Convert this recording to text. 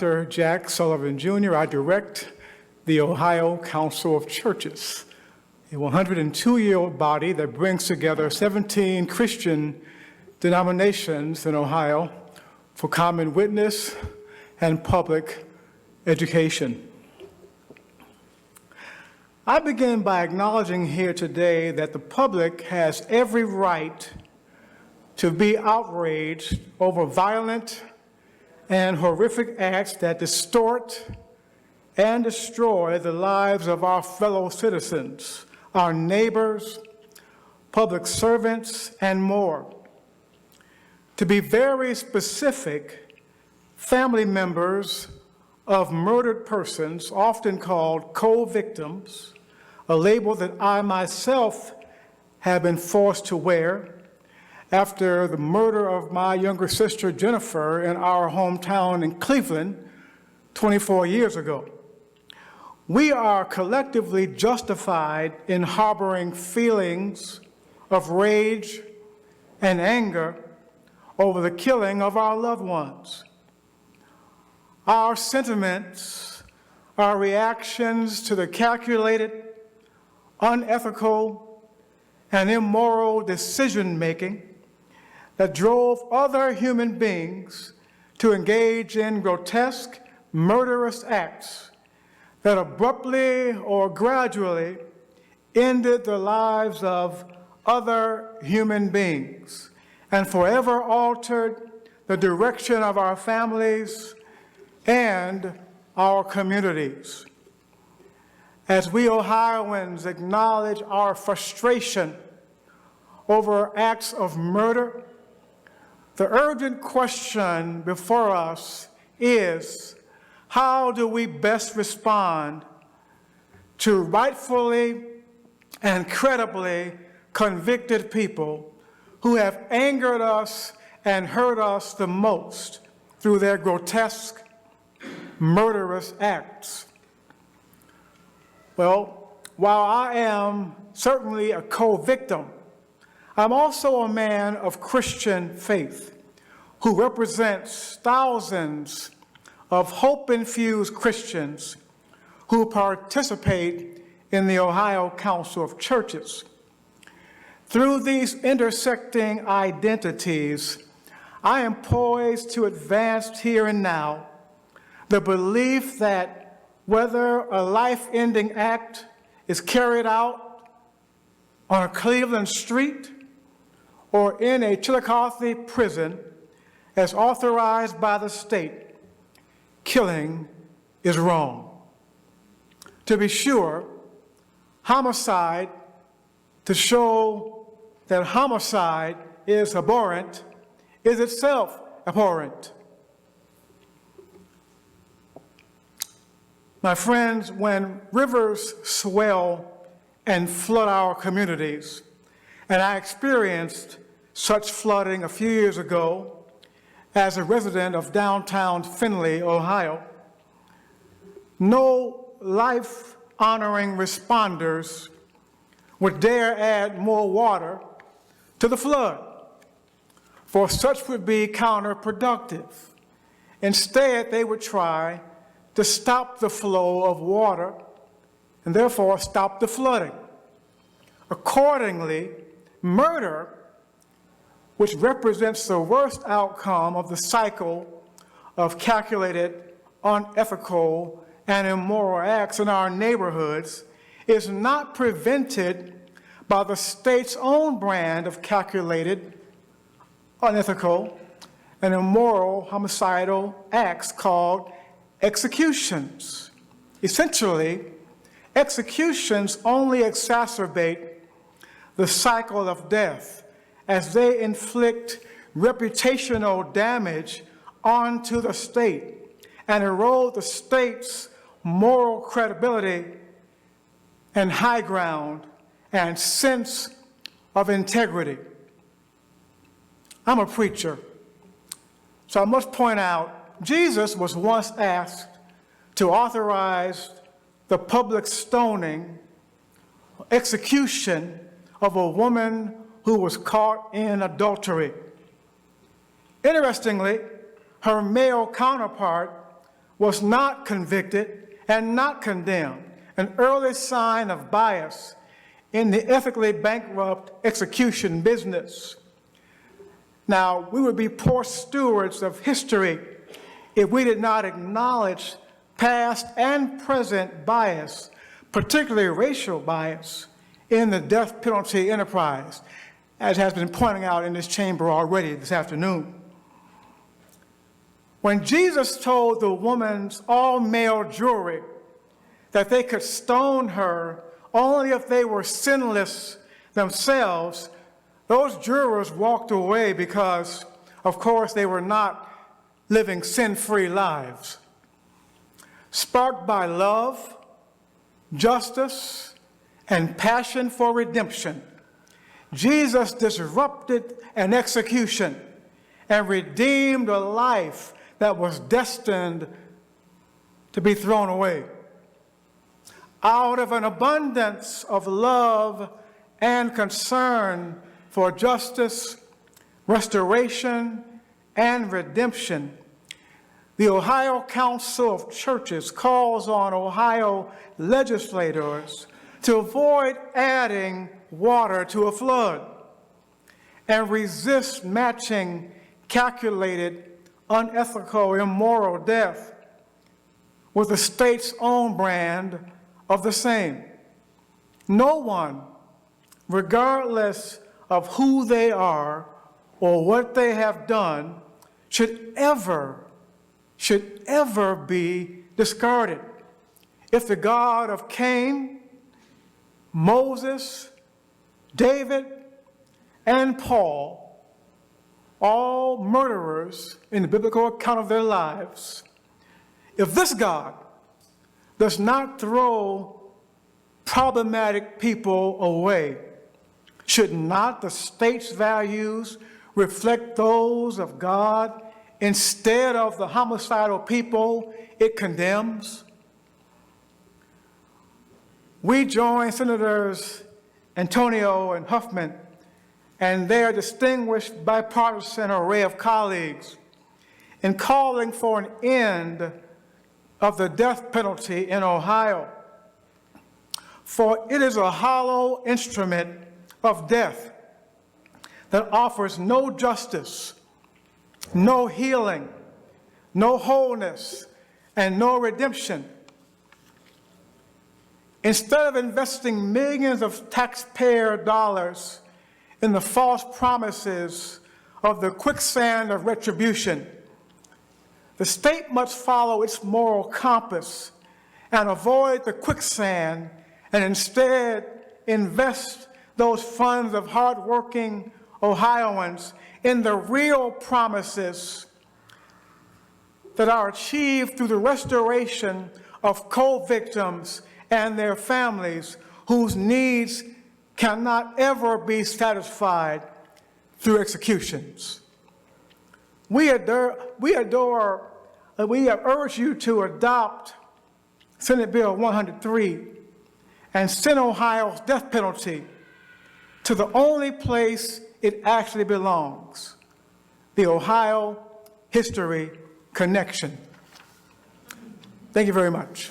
Dr. Jack Sullivan, Jr. I direct the Ohio Council of Churches, a 102-year-old body that brings together 17 Christian denominations in Ohio for common witness and public education. I begin by acknowledging here today that the public has every right to be outraged over violent and horrific acts that distort and destroy the lives of our fellow citizens, our neighbors, public servants, and more. To be very specific, family members of murdered persons, often called co-victims, a label that I myself have been forced to wear after the murder of my younger sister Jennifer in our hometown in Cleveland 24 years ago. We are collectively justified in harboring feelings of rage and anger over the killing of our loved ones. Our sentiments, our reactions to the calculated, unethical, and immoral decision-making that drove other human beings to engage in grotesque, murderous acts that abruptly or gradually ended the lives of other human beings and forever altered the direction of our families and our communities. As we Ohioans acknowledge our frustration over acts of murder, the urgent question before us is, how do we best respond to rightfully and credibly convicted people who have angered us and hurt us the most through their grotesque, murderous acts? Well, while I am certainly a co-victim, I'm also a man of Christian faith who represents thousands of hope-infused Christians who participate in the Ohio Council of Churches. Through these intersecting identities, I am poised to advance here and now the belief that whether a life-ending act is carried out on a Cleveland street or in a Chillicothe prison as authorized by the state, killing is wrong. To be sure, homicide, to show that homicide is abhorrent, is itself abhorrent. My friends, when rivers swell and flood our communities, and I experienced such flooding a few years ago as a resident of downtown Findlay, Ohio, no life-honoring responders would dare add more water to the flood, for such would be counterproductive. Instead, they would try to stop the flow of water and therefore stop the flooding. Accordingly, murder, which represents the worst outcome of the cycle of calculated, unethical, and immoral acts in our neighborhoods, is not prevented by the state's own brand of calculated, unethical, and immoral homicidal acts called executions. Essentially, executions only exacerbate the cycle of death as they inflict reputational damage onto the state and erode the state's moral credibility and high ground and sense of integrity. I'm a preacher, so I must point out, Jesus was once asked to authorize the public stoning, execution of a woman who was caught in adultery. Interestingly, her male counterpart was not convicted and not condemned, an early sign of bias in the ethically bankrupt execution business. Now, we would be poor stewards of history if we did not acknowledge past and present bias, particularly racial bias, in the death penalty enterprise, as has been pointing out in this chamber already this afternoon. When Jesus told the woman's all-male jury that they could stone her only if they were sinless themselves, those jurors walked away because, of course, they were not living sin-free lives. Sparked by love, justice, and passion for redemption, Jesus disrupted an execution and redeemed a life that was destined to be thrown away. Out of an abundance of love and concern for justice, restoration, and redemption, the Ohio Council of Churches calls on Ohio legislators to avoid adding water to a flood and resist matching calculated, unethical, immoral death with the state's own brand of the same. No one, regardless of who they are or what they have done, should ever be discarded. If the God of Cain, Moses, David, and Paul, all murderers in the biblical account of their lives, if this God does not throw problematic people away, should not the state's values reflect those of God instead of the homicidal people it condemns? We join Senators Antonio and Huffman and their distinguished bipartisan array of colleagues in calling for an end of the death penalty in Ohio, for it is a hollow instrument of death that offers no justice, no healing, no wholeness, and no redemption. Instead of investing millions of taxpayer dollars in the false promises of the quicksand of retribution, the state must follow its moral compass and avoid the quicksand and instead invest those funds of hardworking Ohioans in the real promises that are achieved through the restoration of co-victims and their families whose needs cannot ever be satisfied through executions. We urge you to adopt Senate Bill 103 and send Ohio's death penalty to the only place it actually belongs, the Ohio History Connection. Thank you very much.